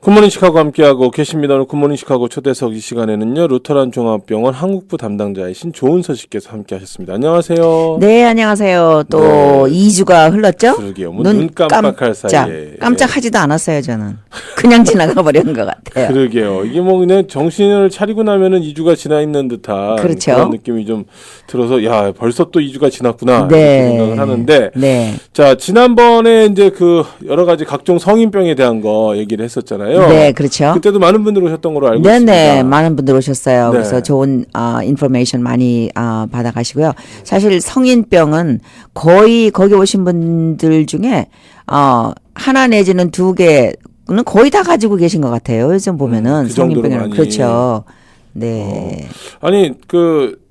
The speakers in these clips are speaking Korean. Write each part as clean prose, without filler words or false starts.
굿모닝 시카고 함께하고 계십니다. 오늘 굿모닝 시카고 초대석 이 시간에는요. 루터란 종합병원 한국부 담당자이신 조은서 씨께서 함께하셨습니다. 안녕하세요. 네, 안녕하세요. 또 네. 2주가 흘렀죠? 그러게요. 뭐 눈 깜빡할 사이에. 깜짝하지도 않았어요, 저는. 그냥 지나가 버린 것 같아요. 그러게요. 이게 뭐 그냥 정신을 차리고 나면은 2주가 지나 있는 듯한 그렇죠. 그런 느낌이 좀 들어서 야, 벌써 또 2주가 지났구나 네. 이렇게 생각을 하는데 네. 자, 지난번에 이제 그 여러 가지 각종 성인병에 대한 거 얘기를 했었잖아요. 네, 그렇죠. 그때도 많은 분들 오셨던 걸로 알고 네네, 있습니다. 많은 분들 오셨어요. 네. 그래서 좋은 인포메이션 많이 받아가시고요. 사실 성인병은 거의 거기 오신 분들 중에 하나 내지는 두 개는 거의 다 가지고 계신 것 같아요. 요즘 보면은 그 정도로 성인병은 많이. 그렇죠. 네. 아니 그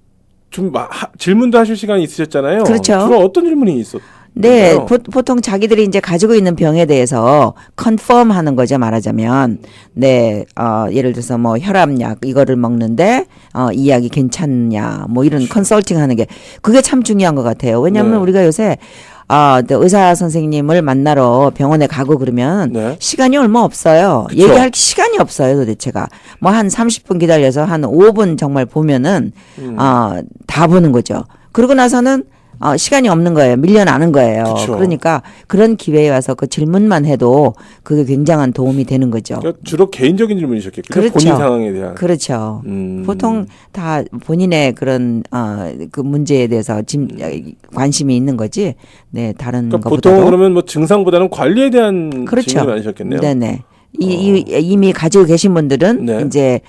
좀 질문도 하실 시간이 있으셨잖아요. 그렇죠. 주로 어떤 질문이 있었나요? 네, 보통 자기들이 이제 가지고 있는 병에 대해서 컨펌 하는 거죠, 말하자면. 네, 예를 들어서 뭐 혈압약 이거를 먹는데, 이 약이 괜찮냐, 뭐 이런 컨설팅 하는 게, 그게 참 중요한 것 같아요. 왜냐하면 네. 우리가 요새, 의사 선생님을 만나러 병원에 가고 그러면 네. 시간이 얼마 없어요. 그쵸. 얘기할 시간이 없어요, 도대체가. 뭐 한 30분 기다려서 한 5분 정말 보면은, 다 보는 거죠. 그러고 나서는 시간이 없는 거예요. 밀려나는 거예요. 그쵸. 그러니까 그런 기회에 와서 그 질문만 해도 그게 굉장한 도움이 되는 거죠. 그러니까 주로 개인적인 질문이셨겠죠. 그렇죠. 본인 상황에 대한. 그렇죠. 보통 다 본인의 그런 그 문제에 대해서 관심이 있는 거지. 네, 다른 그러니까 것보다도. 보통 그러면 뭐 증상보다는 관리에 대한 그렇죠. 질문이 많으셨겠네요. 네네. 이미 가지고 계신 분들은 네. 이제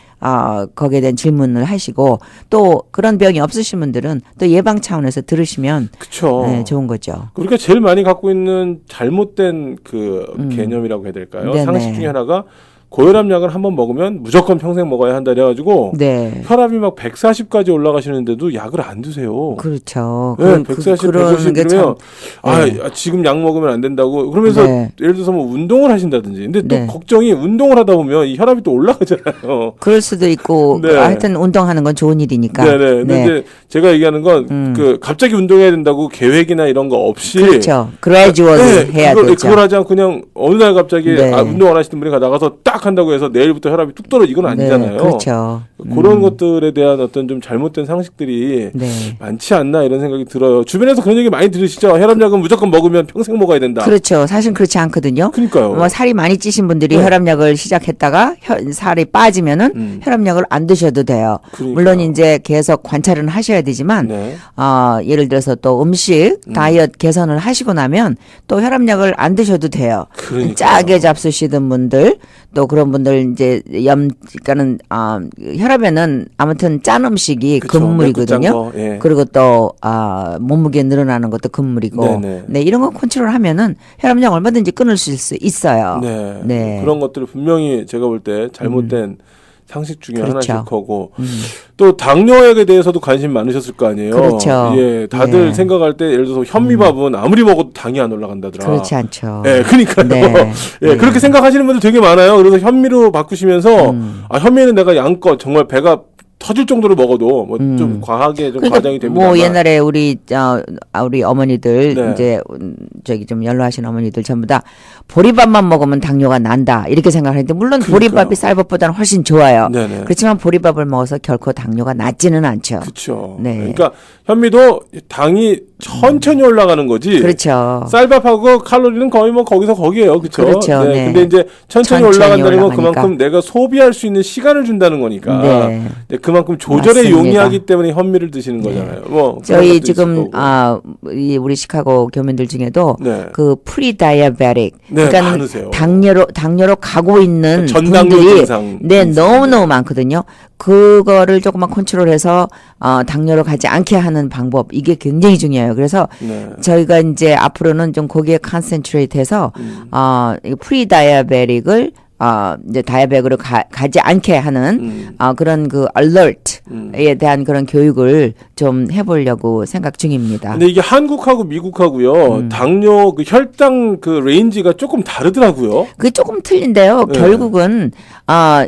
거기에 대한 질문을 하시고 또 그런 병이 없으신 분들은 또 예방 차원에서 들으시면 그렇죠. 네, 좋은 거죠. 우리가 제일 많이 갖고 있는 잘못된 그 개념이라고 해야 될까요? 네네. 상식 중에 하나가 고혈압약을 한번 먹으면 무조건 평생 먹어야 한다 그래가지고 네. 혈압이 막 140까지 올라가시는데도 약을 안 드세요. 그렇죠. 네, 140, 그런 150 게 그러면 네. 지금 약 먹으면 안 된다고 그러면서 네. 예를 들어서 뭐 운동을 하신다든지 근데 또 네. 걱정이 운동을 하다 보면 이 혈압이 또 올라가잖아요. 그럴 수도 있고 네. 하여튼 운동하는 건 좋은 일이니까. 네네. 근데 네. 이제 제가 얘기하는 건 그 갑자기 운동해야 된다고 계획이나 이런 거 없이 그렇죠. 그래주얼리 해야 되죠. 그걸 하지 않고 그냥 어느 날 갑자기 네. 운동 안 하시는 분이 나가서 딱 한다고 해서 내일부터 혈압이 뚝 떨어져 이건 아니잖아요. 네, 그렇죠. 그런 것들에 대한 어떤 좀 잘못된 상식들이 네. 많지 않나 이런 생각이 들어요. 주변에서 그런 얘기 많이 들으시죠? 혈압약은 무조건 먹으면 평생 먹어야 된다. 그렇죠. 사실 그렇지 않거든요. 그러니까요. 뭐 살이 많이 찌신 분들이 네. 혈압약을 시작했다가 살이 빠지면은 혈압약을 안 드셔도 돼요. 그러니까요. 물론 이제 계속 관찰은 하셔야 되지만 네. 예를 들어서 또 음식 다이어트 개선을 하시고 나면 또 혈압약을 안 드셔도 돼요. 그러니까요. 짜게 잡수시던 분들 또 그런 분들 이제 그러니까는 혈압에는 아무튼 짠 음식이 그쵸. 맵고 짠 금물이거든요. 거, 예. 그리고 또 몸무게 늘어나는 것도 금물이고 네네. 네, 이런 거 컨트롤하면은 혈압약 얼마든지 끊을 수 있어요. 네. 네. 그런 것들을 분명히 제가 볼 때 잘못된 상식 중에 그렇죠. 하나실 거고 또 당뇨약에 대해서도 관심 많으셨을 거 아니에요. 그렇죠. 예, 다들 예. 생각할 때 예를 들어서 현미밥은 아무리 먹어도 당이 안 올라간다더라. 그렇지 않죠. 예, 그러니까요. 네. 예, 네. 그렇게 생각하시는 분들 되게 많아요. 그래서 현미로 바꾸시면서 현미는 내가 양껏 정말 배가 터질 정도로 먹어도 뭐 좀 과하게 좀 과장이 됩니다. 뭐 옛날에 우리 어머니들 네. 이제 저기 좀 연로하신 어머니들 전부 다 보리밥만 먹으면 당뇨가 난다 이렇게 생각하는데 물론 그러니까요. 보리밥이 쌀밥보다는 훨씬 좋아요. 네네. 그렇지만 보리밥을 먹어서 결코 당뇨가 낮지는 않죠. 그렇죠. 네. 그러니까 현미도 당이 천천히 올라가는 거지. 그렇죠. 쌀밥하고 칼로리는 거의 뭐 거기서 거기예요. 그렇죠? 그렇죠. 네. 근데 이제 천천히 천천히 올라간다는 건 올라가니까. 그만큼 내가 소비할 수 있는 시간을 준다는 거니까. 네. 네, 그만큼 조절에 맞습니다. 용이하기 때문에 현미를 드시는 거잖아요. 뭐 그런 저희 것도 있을 지금 거고. 우리 시카고 교민들 중에도 네. 그 프리다이아베틱 네, 그러니까 많으세요. 당뇨로 가고 있는 전당뇨 분들이 증상 네 있습니다. 너무너무 많거든요. 그거를 조금만 컨트롤해서 당뇨로 가지 않게 하는 방법 이게 굉장히 중요해요. 그래서 네. 저희가 이제 앞으로는 좀 거기에 컨센트레이트해서 프리다이아베틱을 이제 다이아백으로 가지 않게 하는 그런 그 alert에 대한 그런 교육을 좀 해보려고 생각 중입니다. 근데 이게 한국하고 미국하고요. 당뇨 그 혈당 그 레인지가 조금 다르더라고요. 그게 조금 틀린데요. 네. 결국은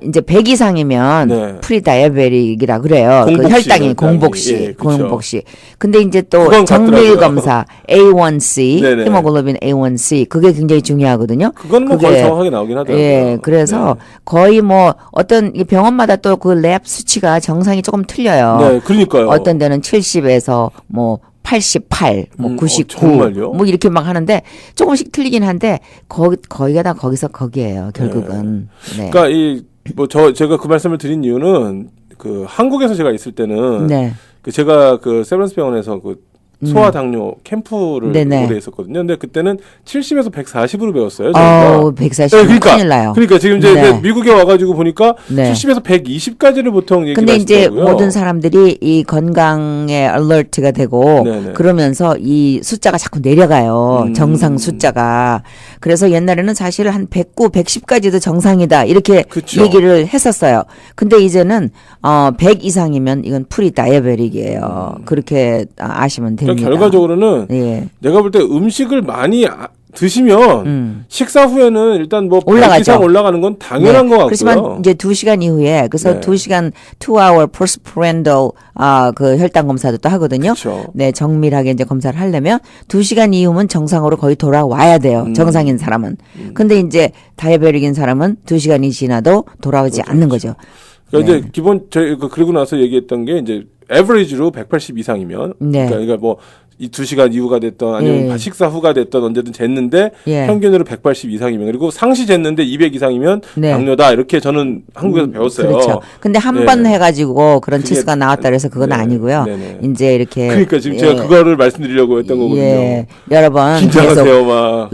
이제 100 이상이면 네. 프리다이아베틱이라 그래요. 그 공복시, 혈당이 혈당이. 공복시, 예, 그쵸. 공복시. 근데 이제 또 그건 정밀 같더라고요. 검사 A1C, 네네. 히모글로빈 A1C 그게 굉장히 중요하거든요. 그건 뭐 거의 정확하게 나오긴 하더라고요. 예, 네, 그래서 거의 뭐 어떤 이 병원마다 또 그 랩 수치가 정상이 조금 틀려요. 네, 그러니까요. 어떤 데는 70에서 뭐 88, 뭐 99, 정말요? 뭐 이렇게 막 하는데 조금씩 틀리긴 한데 거기가 다 거기서 거기예요. 결국은. 네. 그러니까 제가 그 말씀을 드린 이유는 그 한국에서 제가 있을 때는 네. 그 제가 그 세브란스 병원에서 그 소아 당뇨 캠프를 네네. 오래 했었거든요. 근데 그때는 70에서 140으로 배웠어요. 저희가. 140. 네, 큰일 나요. 그러니까 지금 이제 네. 미국에 와가지고 보니까 네. 70에서 120까지를 보통 얘기를 근데 이제 하시더라고요. 모든 사람들이 이 건강에 알러트가 되고 네네. 그러면서 이 숫자가 자꾸 내려가요. 정상 숫자가. 그래서 옛날에는 사실 한 109, 110까지도 정상이다. 이렇게 그쵸. 얘기를 했었어요. 근데 이제는 100 이상이면 이건 프리 다이어베릭이에요. 그렇게 아시면 됩니다. 그러니까 결과적으로는 예. 내가 볼 때 음식을 많이 드시면 식사 후에는 일단 뭐 100 올라가죠. 이상 올라가는 건 당연한 것 같고요. 그렇지만 이제 2시간 이후에 그래서 네. 2시간 2hour postprandial 그 혈당 검사도 또 하거든요. 그쵸. 네, 정밀하게 이제 검사를 하려면 2시간 이후면 정상으로 거의 돌아와야 돼요. 정상인 사람은. 근데 이제 다이어베릭인 사람은 2시간이 지나도 돌아오지 않는 거죠. 그러니까 네. 이제 기본 그리고 나서 얘기했던 게 이제 에버리지로 180 이상이면 네. 그러니까 뭐 이 2시간 이후가 됐던 아니면 예. 식사 후가 됐던 언제든 쟀는데 예. 평균으로 180 이상이면 그리고 상시 쟀는데 200 이상이면 네. 당뇨다 이렇게 저는 한국에서 배웠어요. 그렇죠. 근데 한 네. 번 해가지고 그런 그게- 치수가 나왔다 그래서 그건 네. 아니고요. 네네. 이제 이렇게. 그러니까 지금 예. 제가 그거를 말씀드리려고 했던 거거든요. 예. 여러 번 계속 긴장하세요, 막.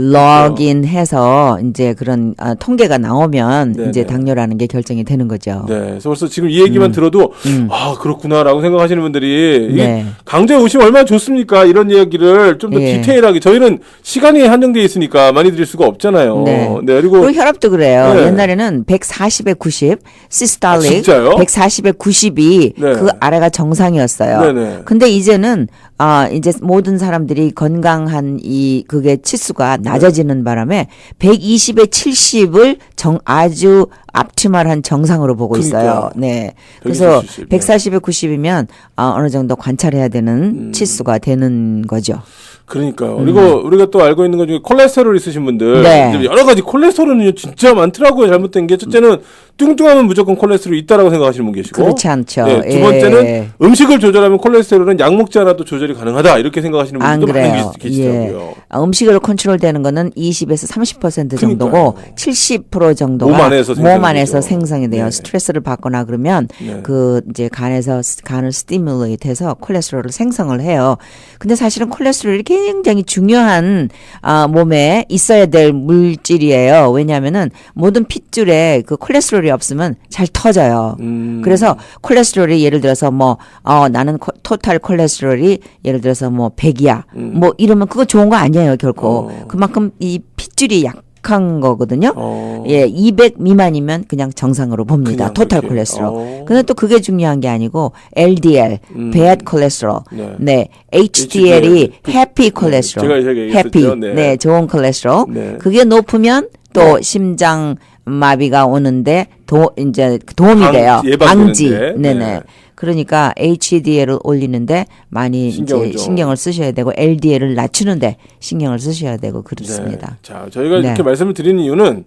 로그인해서 이제 그런 통계가 나오면 네네. 이제 당뇨라는 게 결정이 되는 거죠. 네. 그래서 벌써 지금 이 얘기만 들어도 아 그렇구나라고 생각하시는 분들이 이게 네. 강좌에 오시면 얼마나 좋습니까? 이런 이야기를 좀 더 예. 디테일하게 저희는 시간이 한정돼 있으니까 많이 드릴 수가 없잖아요. 네. 그리고 그리고 혈압도 그래요. 네. 옛날에는 140에 90, 시스탈릭 진짜요? 140에 90이 네. 그 아래가 정상이었어요. 네네. 근데 이제는 이제 모든 사람들이 건강한 그게 치수가 낮아지는 바람에 120에 70을 아주 앞치말한 정상으로 보고 있어요. 그러니까요. 네. 그래서 120, 네. 140에 90이면 어느 정도 관찰해야 되는 치수가 되는 거죠. 그러니까요. 그리고 우리가 또 알고 있는 것 중에 콜레스테롤 있으신 분들 네. 이제 여러 가지 콜레스테롤은 진짜 많더라고요. 잘못된 게 첫째는 뚱뚱하면 무조건 콜레스테롤이 있다라고 생각하시는 분 계시고 그렇지 않죠. 네, 두 예. 번째는 음식을 조절하면 콜레스테롤은 약 먹지 않아도 조절이 가능하다 이렇게 생각하시는 안 분들도 많이 그래요. 계시더라고요. 음식으로 컨트롤되는 거는 20에서 30% 정도고 그러니까요. 70% 정도가 몸 안에서 생성이 되죠. 생성이 돼요. 네. 스트레스를 받거나 그러면 네. 그 이제 간을 스티뮬레이트해서 콜레스테롤을 생성을 해요. 근데 사실은 콜레스테롤이 굉장히 중요한 몸에 있어야 될 물질이에요. 왜냐하면은 모든 핏줄에 그 콜레스테롤이 없으면 잘 터져요. 그래서 콜레스테롤이 예를 들어서 나는 토탈 콜레스테롤이 예를 들어서 100이야. 뭐 이러면 그거 좋은 거 아니에요, 결코. 그만큼 이 핏줄이 약한 거거든요. 예, 200 미만이면 그냥 정상으로 봅니다. 그냥 토탈 그렇게. 콜레스테롤. 근데 또 그게 중요한 게 아니고 LDL, bad cholesterol. 네. 네. HDL이 그- happy 네, cholesterol. 제가 얘기했었죠. happy. 네. 네, 좋은 콜레스테롤. 네. 그게 높으면 또 심장 마비가 오는데 이제 도움이 돼요. 예방되는데. 방지. 네. 네네. 그러니까 HDL을 올리는데 많이 신경을 이제 좀. 신경을 쓰셔야 되고 LDL을 낮추는데 신경을 쓰셔야 되고 그렇습니다. 네. 자, 저희가 네. 이렇게 말씀을 드리는 이유는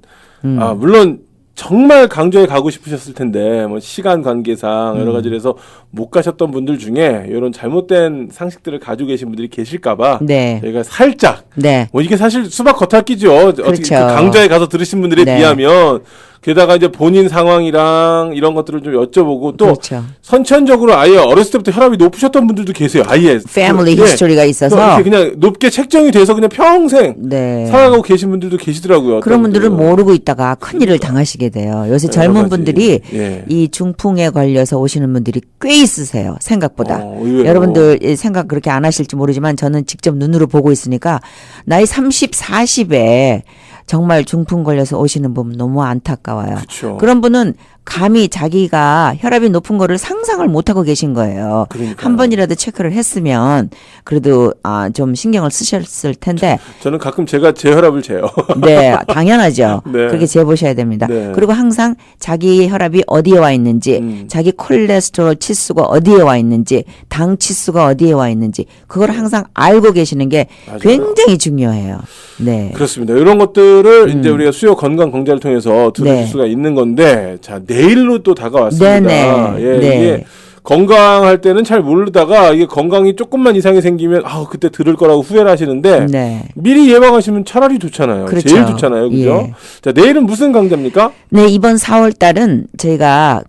물론 정말 강조에 가고 싶으셨을 텐데 뭐 시간 관계상 여러 가지로 해서 못 가셨던 분들 중에 이런 잘못된 상식들을 가지고 계신 분들이 계실까봐 네. 저희가 살짝 네. 뭐 이게 사실 수박 겉핥기죠. 어떻게 그 그렇죠. 강좌에 가서 들으신 분들에 네. 비하면 게다가 이제 본인 상황이랑 이런 것들을 좀 여쭤보고 또 그렇죠. 선천적으로 아예 어렸을 때부터 혈압이 높으셨던 분들도 계세요. 아예 패밀리 예. 히스토리가 있어서 이렇게 그냥 높게 책정이 돼서 그냥 평생 네. 살아가고 계신 분들도 계시더라고요. 그런 어떤 분들은 분들은. 모르고 있다가 큰일을 당하시게 돼요. 요새 여러 젊은 가지. 분들이 예. 이 중풍에 걸려서 오시는 분들이 꽤 있으세요. 생각보다. 의외로. 여러분들 생각 그렇게 안 하실지 모르지만 저는 직접 눈으로 보고 있으니까 나이 30, 40에 정말 중풍 걸려서 오시는 분 너무 안타까워요. 그쵸. 그런 분은 감히 자기가 혈압이 높은 거를 상상을 못 하고 계신 거예요. 그러니까요. 한 번이라도 체크를 했으면 그래도 좀 신경을 쓰셨을 텐데. 저는 가끔 제가 제 혈압을 재요. 네, 당연하죠. 네. 그렇게 재보셔야 됩니다. 네. 그리고 항상 자기 혈압이 어디에 와 있는지, 자기 콜레스테롤 치수가 어디에 와 있는지, 당 치수가 어디에 와 있는지, 그걸 항상 알고 계시는 게 맞아요. 굉장히 중요해요. 네. 그렇습니다. 이런 것들을 이제 우리가 수요 건강 검사를 통해서 들으실 네. 수가 있는 건데, 자, 내일로 또 다가왔습니다. 네네. 예, 네. 이게 건강할 때는 잘 모르다가 이게 건강이 조금만 이상이 생기면 그때 들을 거라고 후회를 하시는데 네. 미리 예방하시면 차라리 좋잖아요. 그렇죠. 제일 좋잖아요. 그죠? 예. 자, 내일은 무슨 강좌입니까? 네, 이번 4월 달은 저희가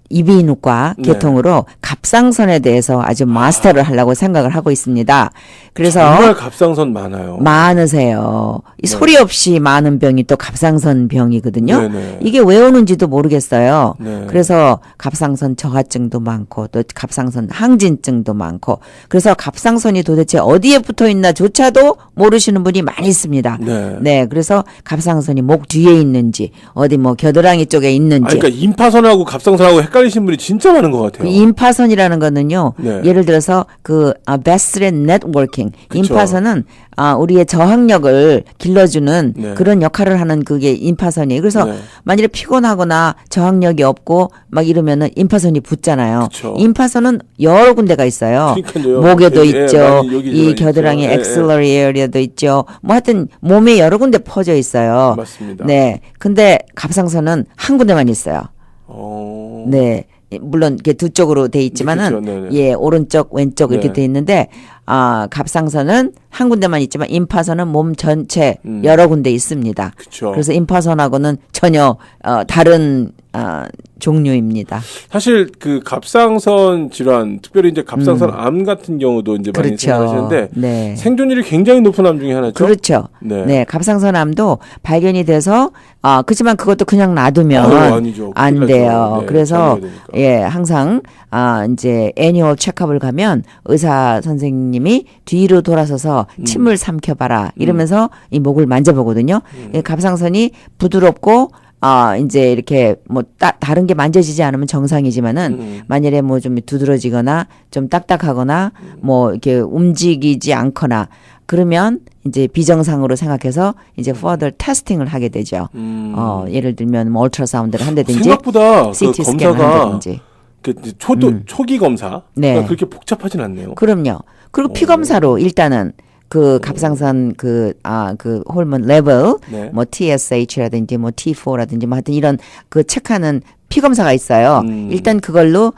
이비인후과 네. 계통으로 갑상선에 대해서 아주 마스터를 하려고 생각을 하고 있습니다. 그래서 정말 갑상선 많아요. 많으세요. 이 네. 소리 없이 많은 병이 또 갑상선 병이거든요. 네네. 이게 왜 오는지도 모르겠어요. 네. 그래서 갑상선 저하증도 많고 또 갑상선 항진증도 많고 그래서 갑상선이 도대체 어디에 붙어 있나조차도 모르시는 분이 많이 있습니다. 네. 네, 그래서 갑상선이 목 뒤에 있는지 어디 뭐 겨드랑이 쪽에 있는지. 그러니까 임파선하고 갑상선하고 헷갈리신 분이 진짜 많은 것 같아요. 그 임파선이라는 거는요. 네. 예를 들어서 베스렛 네트워킹. 그쵸. 임파선은 우리의 저항력을 길러주는 네. 그런 역할을 하는 그게 임파선이에요. 그래서 네. 만일에 피곤하거나 저항력이 없고 막 이러면은 임파선이 붙잖아요. 그쵸. 임파선은 여러 군데가 있어요. 그러니까요. 목에도 예, 있죠. 많이 여기저기 이 겨드랑이 있죠. 예, 엑셀러리 에어리아도 있죠. 뭐 하여튼 몸에 여러 군데 퍼져 있어요. 맞습니다. 네. 근데 갑상선은 한 군데만 있어요. 네. 물론 이렇게 두 쪽으로 돼 있지만은 그렇죠. 네네. 예, 오른쪽, 왼쪽 이렇게 네. 돼 있는데 갑상선은 한 군데만 있지만 임파선은 몸 전체 여러 군데 있습니다. 그쵸. 그래서 임파선하고는 전혀 다른 종류입니다. 사실 그 갑상선 질환, 특별히 이제 갑상선 암 같은 경우도 이제 많이 그렇죠. 생각하시는데 네. 생존율이 굉장히 높은 암 중에 하나죠. 그렇죠. 네. 네. 갑상선암도 발견이 돼서 그렇지만 그것도 그냥 놔두면 아니죠. 안 큰일 돼요. 나죠. 네, 그래서 참여해야 되니까. 예, 항상 이제 애니얼 체크업을 가면 의사 선생님이 뒤로 돌아서서 침을 삼켜봐라 이러면서 이 목을 만져보거든요. 이 갑상선이 부드럽고 이제 이렇게 뭐 다른 게 만져지지 않으면 정상이지만은 만일에 뭐 좀 두드러지거나 좀 딱딱하거나 뭐 이렇게 움직이지 않거나 그러면 이제 비정상으로 생각해서 이제 further testing을 하게 되죠. 예를 들면 뭐 울트라사운드를 한다든지 생각보다 그 CT 스캔을 검사가 한다든지. 그 초기 검사 네. 그러니까 그렇게 복잡하진 않네요. 그럼요. 그리고 피 검사로 일단은 그 갑상선 그 호르몬 레벨 네. 뭐 TSH라든지 뭐 T4라든지 뭐 하여튼 이런 그 체크하는 피 검사가 있어요. 일단 그걸로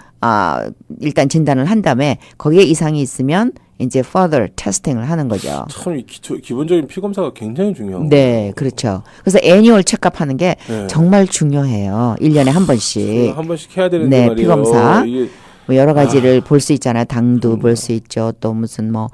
일단 진단을 한 다음에 거기에 이상이 있으면 이제 further testing을 하는 거죠. 참 이 기본적인 피 검사가 굉장히 중요한 네, 거예요. 그렇죠. 그래서 애니얼 체크업 하는 게 네. 정말 중요해요. 1년에 한 번씩. 한 번씩 해야 되는데 네, 말이에요. 피 검사. 이게 뭐 여러 가지를 볼 수 있잖아요. 당도 볼 수 있죠. 또 무슨 뭐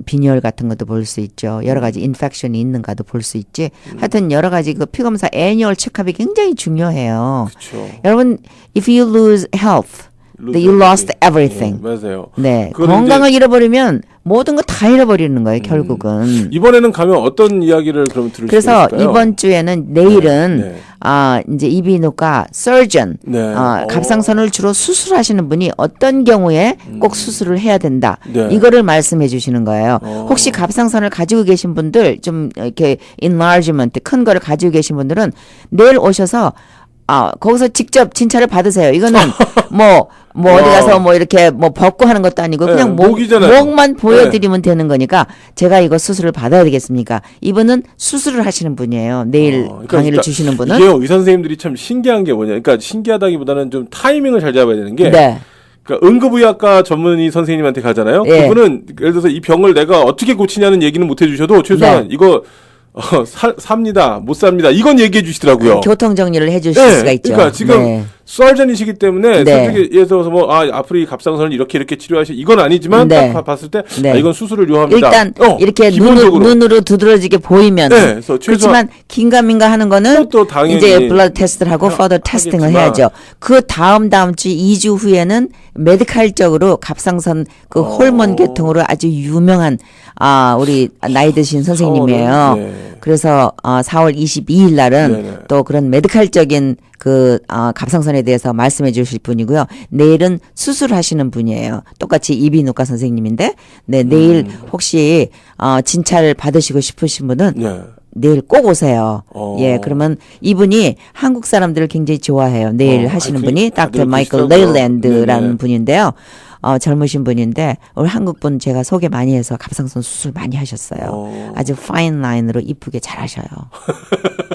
빈혈 같은 것도 볼 수 있죠. 여러 가지 인펙션이 있는가도 볼 수 있지. 하여튼 여러 가지 그 피 검사 애니얼 체크업이 굉장히 중요해요. 그렇죠. 여러분, if you lose health, then you lost everything. 맞아요. 네, 그거는 건강을 잃어버리면 모든 거 다 잃어버리는 거예요. 결국은. 이번에는 가면 어떤 이야기를 그럼 들을 수 그래서 있을까요? 이번 주에는 내일은 네. 이제 이비인후과 surgeon 네. 갑상선을 주로 수술하시는 분이 어떤 경우에 꼭 수술을 해야 된다. 네. 이거를 말씀해 주시는 거예요. 혹시 갑상선을 가지고 계신 분들 좀 이렇게 enlargement 큰 거를 가지고 계신 분들은 내일 오셔서 거기서 직접 진찰을 받으세요. 이거는 어디 가서 뭐 이렇게 뭐 벗고 하는 것도 아니고 네, 그냥 목이잖아요. 목만 보여드리면 되는 거니까 제가 이거 수술을 받아야 되겠습니까? 이분은 수술을 하시는 분이에요. 내일 강의를 주시는 분은. 이게 의사 선생님들이 참 신기한 게 뭐냐. 그러니까 신기하다기보다는 좀 타이밍을 잘 잡아야 되는 게. 네. 그러니까 응급의학과 전문의 선생님한테 가잖아요. 예. 그분은 예를 들어서 이 병을 내가 어떻게 고치냐는 얘기는 못 해주셔도 최소한 네. 이거 삽니다, 못 삽니다. 이건 얘기해 주시더라고요. 교통 정리를 해주실 네, 수가 있죠. 그러니까 지금 네. 서전이시기 때문에 네. 솔직히 예를 들어서 앞으로 이 갑상선을 이렇게 치료하시 이건 아니지만 네. 딱 봤을 때 네. 이건 수술을 요합니다. 일단 이렇게 기본적으로. 눈으로 두드러지게 보이면 네, 그래서 그렇지만 긴가민가 하는 거는 또 당연히 이제 블러드 테스트를 하고 further 테스팅을 해야죠. 그 다음 주 2주 후에는 메디칼적으로 갑상선 그 호르몬 계통으로 아주 유명한 우리 나이 드신 선생님이에요. 네. 그래서 4월 22일 날은 네네. 또 그런 메디컬적인 그 갑상선에 대해서 말씀해 주실 분이고요. 내일은 수술하시는 분이에요. 똑같이 이비인후과 선생님인데 네, 내일 혹시 진찰 받으시고 싶으신 분은 네. 내일 꼭 오세요. 어. 예, 그러면 이분이 한국 사람들을 굉장히 좋아해요. 내일 하시는 아니, 분이 다들 닥터 마이클 계시더라고요. 레일랜드라는 네네. 분인데요. 젊으신 분인데 우리 한국 분 제가 소개 많이 해서 갑상선 수술 많이 하셨어요. 아주 파인 라인으로 이쁘게 잘 하셔요.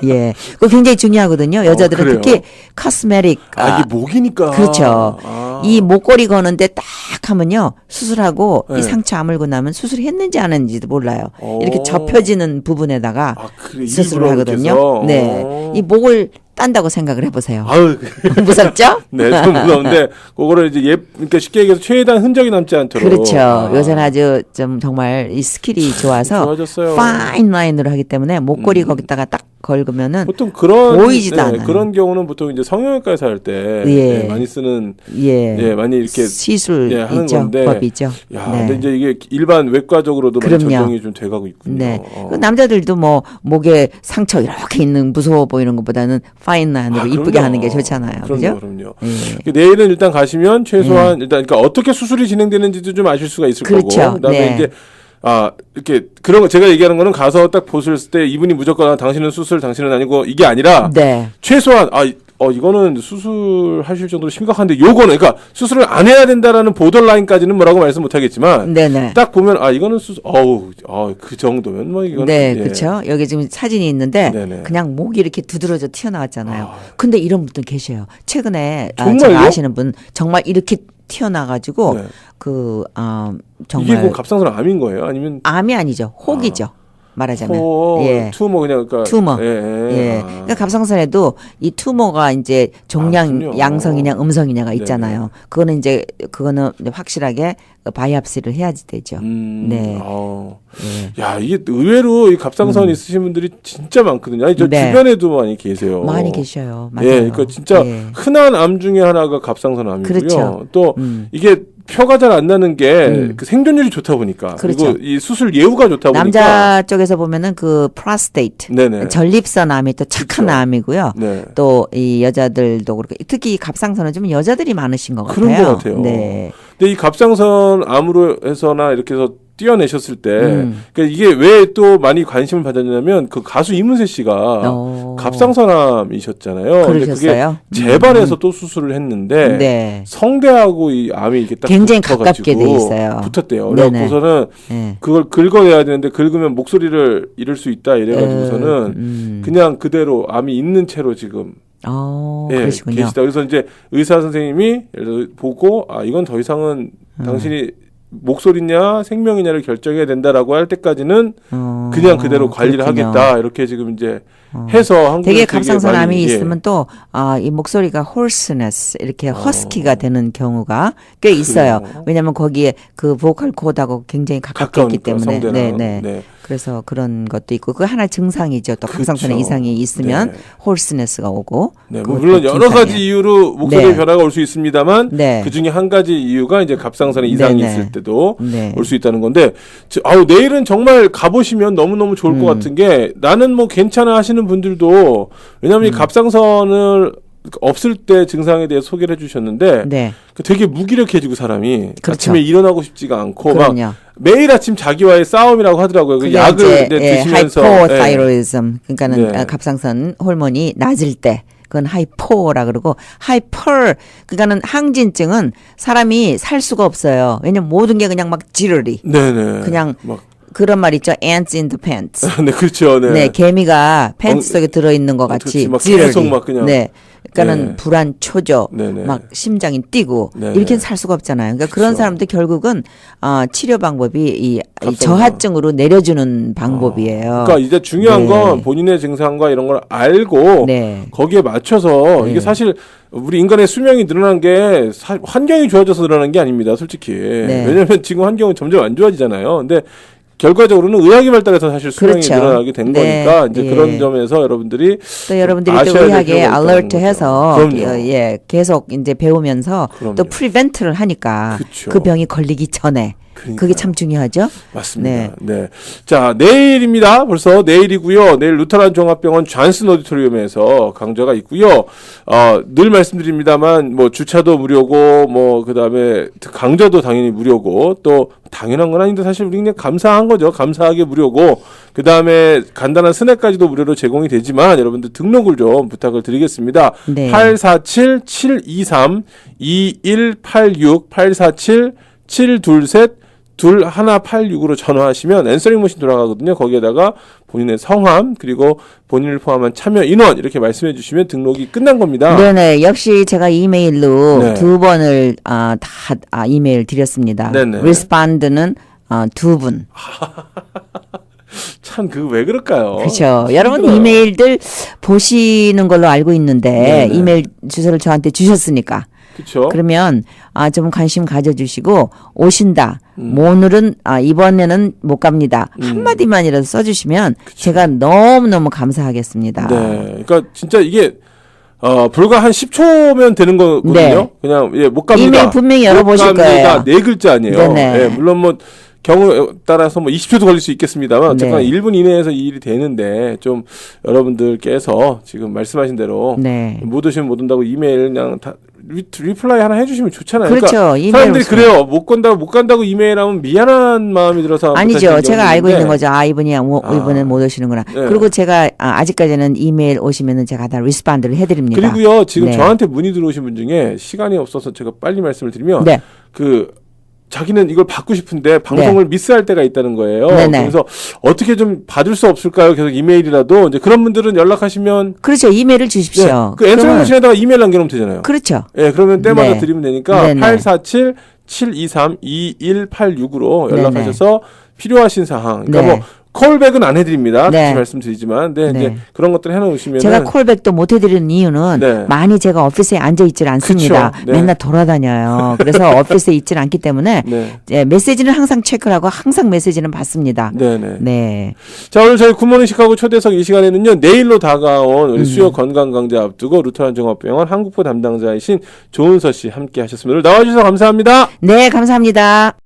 예, 그거 굉장히 중요하거든요. 여자들은 그래요? 특히 코스메틱 이게 목이니까. 그렇죠. 아. 이 목걸이 거는데 딱 하면요 수술하고 네. 이 상처 아물고 나면 수술했는지 안 했는지도 몰라요. 오. 이렇게 접혀지는 부분에다가 그래. 수술을 일부러 하거든요. 이렇게 해서? 네, 이 목을 딴다고 생각을 해보세요. 아유, 무섭죠? 네, 좀 무서운데 그거를 이제 그러니까 쉽게 얘기해서 최대한 흔적이 남지 않도록. 그렇죠. 요새는 아주 좀 정말 이 스킬이 좋아서 좋아졌어요. 파인 라인으로 하기 때문에 목걸이 거기다가 딱 걸으면은 보통 그런 보이지도 않아요. 그런 경우는 보통 이제 성형외과에서 할 때 예. 많이 쓰는 예, 많이 이렇게 시술 하는 있죠, 건데. 법이죠. 야, 네. 근데 이제 이게 일반 외과적으로도 많이 그럼요. 적용이 좀 돼가고 있군요. 네. 그 남자들도 뭐 목에 상처 이렇게 있는 무서워 보이는 것보다는 파인 라인으로 이쁘게 그럼요. 하는 게 좋잖아요. 그죠? 그럼요. 예. 내일은 일단 가시면 최소한 일단 그러니까 어떻게 수술이 진행되는지도 좀 아실 수가 있을 그렇죠. 거고. 그다음에 네. 이제 이렇게 그런 거 제가 얘기하는 거는 가서 딱 보실 때 이분이 무조건 당신은 수술, 당신은 아니고 이게 아니라 네. 최소한 이거는 수술하실 정도로 심각한데 요거는 그러니까 수술을 안 해야 된다라는 보더라인까지는 뭐라고 말씀 못 하겠지만 네네. 딱 보면 이거는 수술 그 정도면 뭐 이거는 네, 예. 그렇죠. 여기 지금 사진이 있는데 네네. 그냥 목이 이렇게 두드러져 튀어나왔잖아요. 근데 이런 분들 계셔요. 최근에 정말요? 제가 아시는 분 정말 이렇게 튀어나가지고 네. 정말 이게 그 갑상선 암인 거예요? 아니면 암이 아니죠. 혹이죠. 말하자면. 투모 그냥 그러니까 투머. 예. 예. 그러니까 갑상선에도 이 투머가 이제 종양 그렇군요. 양성이냐 음성이냐가 네네. 있잖아요. 그거는 이제 확실하게 바이옵시를 해야지 되죠. 네. 야, 이게 의외로 이 갑상선 있으신 분들이 진짜 많거든요. 아니, 저 네. 주변에도 많이 계세요. 많이 계셔요. 맞아요. 예, 그러니까 진짜 예. 흔한 암 중에 하나가 갑상선 암이고요. 그렇죠. 또 이게 표가 잘 안 나는 게 그 생존율이 좋다 보니까 그렇죠. 그리고 이 수술 예후가 좋다 보니까 남자 쪽에서 보면은 그 프로스테이트, 네네. 전립선 암이 또 착한 그렇죠. 암이고요. 네. 또 이 여자들도 그렇고 특히 이 갑상선은 좀 여자들이 많으신 것 같아요. 그런 것 같아요. 네. 근데 이 갑상선 암으로 해서나 이렇게 해서 띄어내셨을 때, 그러니까 이게 왜 또 많이 관심을 받았냐면 그 가수 이문세 씨가 갑상선암이셨잖아요. 근데 그러셨어요? 그게 재발해서 또 수술을 했는데 네. 성대하고 이 암이 이렇게 딱 굉장히 붙어가지고 가깝게 돼 있어요. 붙었대요. 네네. 그래서는 네. 그걸 긁어내야 되는데 긁으면 목소리를 잃을 수 있다 이래가지고서는 그냥 그대로 암이 있는 채로 지금 그러시군요. 계시다. 그래서 이제 의사 선생님이 예를 들어 보고 이건 더 이상은 당신이 목소리냐 생명이냐를 결정해야 된다라고 할 때까지는 그냥 그대로 관리를 그렇군요. 하겠다 이렇게 지금 이제 해서 한국에 되게 갑상선암이 많이, 있으면 또 이 목소리가 hoarseness 이렇게 허스키가 되는 경우가 꽤 있어요. 왜냐하면 거기에 그 보컬 코드하고 굉장히 가깝게 있기 가까우니까, 때문에. 성대랑. 네. 네. 그래서 그런 것도 있고 그 하나 증상이죠. 또 갑상선에 그렇죠. 이상이 있으면 네. hoarseness가 오고. 네, 그것도 물론 여러 증상이에요. 가지 이유로 목소리에 네. 변화가 올 수 있습니다만 네. 그 중에 한 가지 이유가 이제 갑상선에 이상이 네네. 있을 때도 네. 올 수 있다는 건데 내일은 정말 가보시면 너무너무 좋을 것 같은 게 나는 뭐 괜찮아 하시는 분들도 왜냐하면 이 갑상선을 없을 때 증상에 대해 소개를 해주셨는데 네. 되게 무기력해지고 사람이 그렇죠. 아침에 일어나고 싶지가 않고 막 그럼요. 매일 아침 자기와의 싸움이라고 하더라고요. 그 그게 약을 이제 드시면서 하이포타이로이즘 그러니까는 네. 갑상선 호르몬이 낮을 때 그건 하이포라 그러고 하이퍼 그러니까는 항진증은 사람이 살 수가 없어요. 왜냐면 모든 게 그냥 막 지르리 네네 그냥 막 그런 말 있죠. ants in the pants. 네 그렇죠. 네. 네, 개미가 팬츠 속에 들어 있는 것 같이 막 지르리. 계속 막 그냥 네. 그러니까는 네. 불안, 초조, 네네. 막 심장이 뛰고 네네. 이렇게는 살 수가 없잖아요. 그러니까 그런 그렇죠. 사람들 결국은 치료 방법이 이 갑상선. 저하증으로 내려주는 방법이에요. 그러니까 이제 중요한 네. 건 본인의 증상과 이런 걸 알고 네. 거기에 맞춰서 네. 이게 사실 우리 인간의 수명이 늘어난 게 환경이 좋아져서 늘어나는 게 아닙니다. 솔직히. 네. 왜냐하면 지금 환경은 점점 안 좋아지잖아요. 근데 결과적으로는 의학이 발달해서 사실 수명이 그렇죠. 늘어나게 된 네. 거니까 이제 예. 그런 점에서 여러분들이 또 여러분들이 또 아셔야 될 의학에 필요가 있다는 알러트해서 거죠. 그럼요. 계속 이제 배우면서 그럼요. 또 프리벤트를 하니까 그쵸. 그 병이 걸리기 전에 그러니까요. 그게 참 중요하죠. 맞습니다. 네. 네. 자, 내일입니다. 벌써 내일이고요. 내일 루터란 종합병원 존슨 오디토리움에서 강좌가 있고요. 늘 말씀드립니다만 뭐 주차도 무료고 뭐 그다음에 강좌도 당연히 무료고 또 당연한 건 아닌데 사실 우리 그냥 감사한 거죠. 감사하게 무료고 그다음에 간단한 스낵까지도 무료로 제공이 되지만 여러분들 등록을 좀 부탁을 드리겠습니다. 네. 847-723-2186 847-723-2186으로 전화하시면 앤서링 머신 돌아가거든요. 거기에다가 본인의 성함 그리고 본인을 포함한 참여 인원 이렇게 말씀해 주시면 등록이 끝난 겁니다. 네네. 역시 제가 이메일로 네. 2번을 이메일 드렸습니다. 네네. 리스판드는 2분. 참 그 왜 그럴까요? 그렇죠. 여러분 힘들어요. 이메일들 보시는 걸로 알고 있는데 네네. 이메일 주소를 저한테 주셨으니까 그렇죠. 그러면 좀 관심 가져주시고 오신다. 오늘은 이번에는 못 갑니다. 한마디만이라도 써주시면 제가 너무너무 감사하겠습니다. 네. 그러니까 진짜 이게 불과 한 10초면 되는 거거든요. 네. 그냥 못 갑니다. 이메일 분명히 열어보실 못 갑니다. 거예요. 네 글자 아니에요. 네네. 예, 물론 뭐 경우에 따라서 뭐 20초도 걸릴 수 있겠습니다만 어쨌거나 네. 1분 이내에서 이 일이 되는데 좀 여러분들께서 지금 말씀하신 대로 네. 못 오시면 못 온다고 이메일 그냥 다 리플라이 하나 해주시면 좋잖아요. 그렇죠. 그러니까 이메일 사람들이 오시면. 그래요. 못 간다고 이메일하면 미안한 마음이 들어서 아니죠. 못하시는 제가 경우도 알고 있는데 있는 거죠. 이분은 못 오시는구나. 네. 그리고 제가 아직까지는 이메일 오시면은 제가 다 리스판드를 해드립니다. 그리고요, 지금 네. 저한테 문의 들어오신 분 중에 시간이 없어서 제가 빨리 말씀을 드리면, 네. 자기는 이걸 받고 싶은데 방송을 미스할 때가 있다는 거예요. 네네. 그래서 어떻게 좀 받을 수 없을까요? 계속 이메일이라도 이제 그런 분들은 연락하시면 그렇죠. 이메일을 주십시오. 그 앤서링 그러면- 머신에다가 이메일 남겨놓으면 되잖아요. 그렇죠. 예, 그러면 때마다 네. 드리면 되니까 네네. 847-723-2186으로 연락하셔서 필요하신 사항. 그러니까 네. 뭐 콜백은 안 해드립니다. 네. 다시 말씀드리지만, 네, 네. 이제 그런 것들 해놓으시면 제가 콜백도 못 해드리는 이유는 네. 많이 제가 오피스에 앉아있질 않습니다. 그쵸. 네. 맨날 돌아다녀요. 그래서 오피스에 있질 않기 때문에 네. 메시지는 항상 체크를 하고 항상 메시지는 받습니다. 네네. 네. 자, 오늘 저희 굿모닝 시카고 초대석 이 시간에는요, 내일로 다가온 우리 수요 건강 강좌 앞두고 루터란 종합병원 한국부 담당자이신 조은서 씨 함께 하셨습니다. 오늘 나와주셔서 감사합니다. 네, 감사합니다.